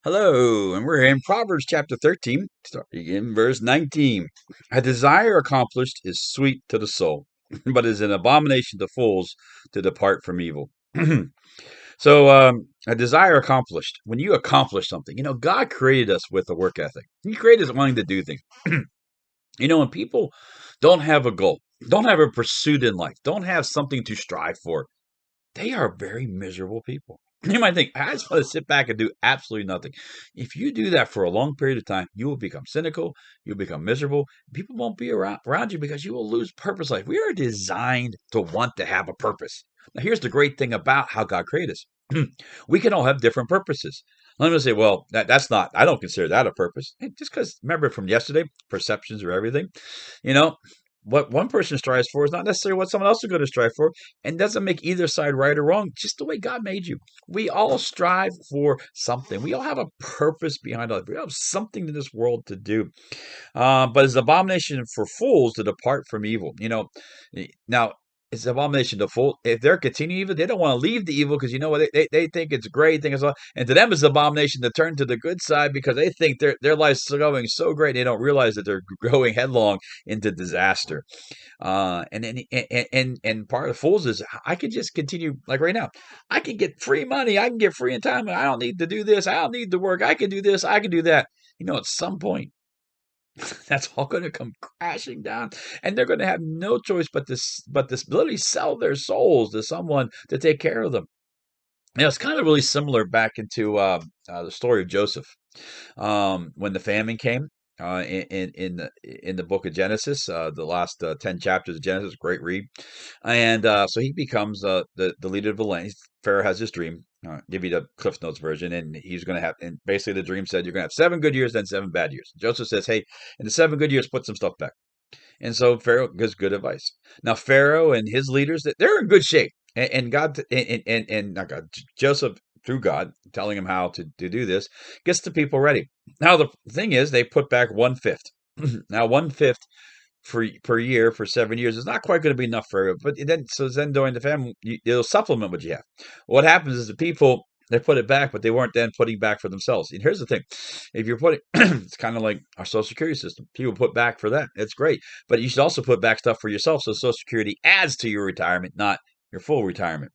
Hello, and we're in Proverbs chapter 13, starting in verse 19. A desire accomplished is sweet to the soul, but is an abomination to fools to depart from evil. A desire accomplished. When you accomplish something, God created us with a work ethic. He created us wanting to do things. When people don't have a goal, don't have a pursuit in life, don't have something to strive for, they are very miserable people. You might think, I just want to sit back and do absolutely nothing. If you do that for a long period of time, you will become cynical, you'll become miserable. People won't be around you because you will lose purpose life. We are designed to want to have a purpose. Now, here's the great thing about how God created us. We can all have different purposes. Let me say, well, that's not, I don't consider that a purpose. Just because, remember from yesterday, perceptions are everything. You know, what one person strives for is not necessarily what someone else is going to strive for, and doesn't make either side right or wrong, just the way God made you. We all strive for something. We all have a purpose behind us. We have something in this world to do. But it's an abomination for fools to depart from evil. Now, it's an abomination to fool. If they're continuing evil, they don't want to leave the evil because you know what? They think it's great. Think it's all, and to them it's an abomination to turn to the good side because they think their life's going so great. They don't realize that they're going headlong into disaster. And part of the fools is I can just continue like right now. I can get free money. I can get free time. I don't need to do this. I don't need to work. I can do this. I can do that. At some point, that's all going to come crashing down, and they're going to have no choice but this literally sell their souls to someone to take care of them. It's kind of really similar back into the story of Joseph when the famine came. In the book of Genesis, the last 10 chapters of Genesis, great read, and so he becomes the leader of the land. Pharaoh has this dream. Give you the Cliff Notes version, and he's going to have. And basically, the dream said you're going to have 7 good years, then 7 bad years. Joseph says, "Hey, in the 7 good years, put some stuff back." And so Pharaoh gives good advice. Now Pharaoh and his leaders, they're in good shape, and God and not God, Joseph through God telling him how to do this gets the people ready. Now the thing is, they put back 1/5. Now 1/5 for per year for 7 years is not quite going to be enough for everyone. But then during the famine, it'll supplement what you have. What happens is the people they put it back, but they weren't then putting back for themselves. And here's the thing: if you're putting, it's kind of like our Social Security system. People put back for that. It's great, but you should also put back stuff for yourself. So Social Security adds to your retirement, not your full retirement.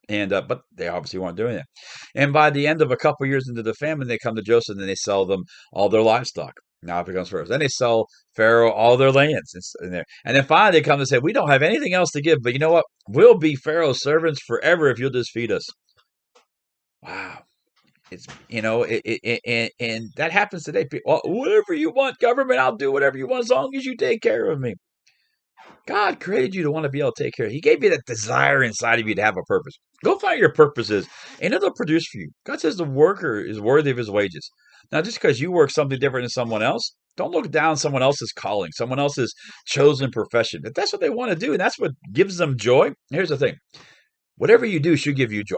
And but they obviously weren't doing that. And by the end of a couple years into the famine, they come to Joseph and they sell them all their livestock. Now it becomes first. Then they sell Pharaoh all their lands in there. And then finally they come and say, we don't have anything else to give, but you know what? We'll be Pharaoh's servants forever if you'll just feed us. Wow. It's, and that happens today. Well, whatever you want, government, I'll do whatever you want as long as you take care of me. God created you to want to be able to take care of you. He gave you that desire inside of you to have a purpose. Go find your purposes, and it'll produce for you. God says the worker is worthy of his wages. Now, just because you work something different than someone else, don't look down someone else's calling, someone else's chosen profession. If that's what they want to do, and that's what gives them joy, here's the thing. Whatever you do should give you joy.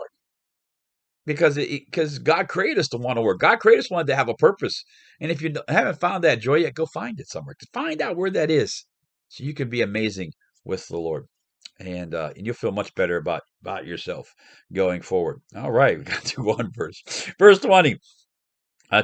Because God created us to want to work. God created us wanted to have a purpose. And if you haven't found that joy yet, go find it somewhere. Find out where that is so you can be amazing with the Lord. And you'll feel much better about yourself going forward. All right, we got to one verse. Verse 20,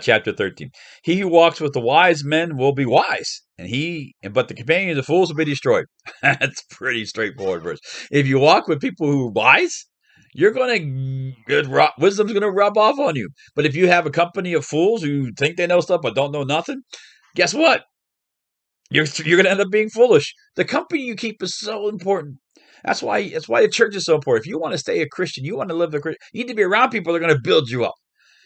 chapter 13. He who walks with the wise men will be wise, but the companions of fools will be destroyed. That's pretty straightforward verse. If you walk with people who are wise, you're wisdom's going to rub off on you. But if you have a company of fools who think they know stuff but don't know nothing, guess what? You're going to end up being foolish. The company you keep is so important. That's why the church is so important. If you want to stay a Christian, you want to live the Christian, you need to be around people that are going to build you up.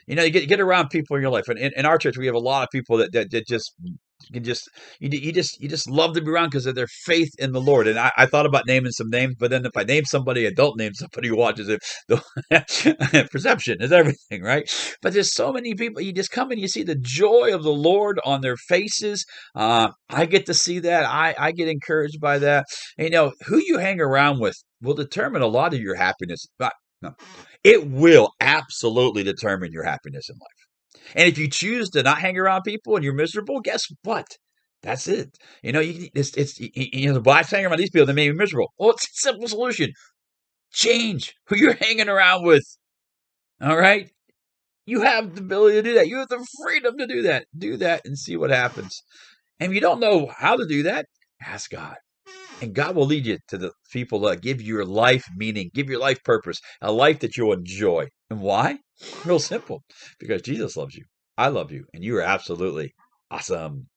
You get around people in your life. And in our church, we have a lot of people that just you just love to be around because of their faith in the Lord. And I thought about naming some names, but then if I name somebody, I don't name somebody who watches it. The perception is everything, right? But there's so many people. You just come and you see the joy of the Lord on their faces. I get to see that. I get encouraged by that. And, who you hang around with will determine a lot of your happiness. But no, it will absolutely determine your happiness in life. And if you choose to not hang around people and you're miserable, guess what? That's it. The blacks hang around these people that make me miserable. Well, it's a simple solution. Change who you're hanging around with. All right? You have the ability to do that. You have the freedom to do that. Do that and see what happens. And if you don't know how to do that, ask God. And God will lead you to the people that give your life meaning, give your life purpose, a life that you'll enjoy. And why? Real simple. Because Jesus loves you. I love you. And you are absolutely awesome.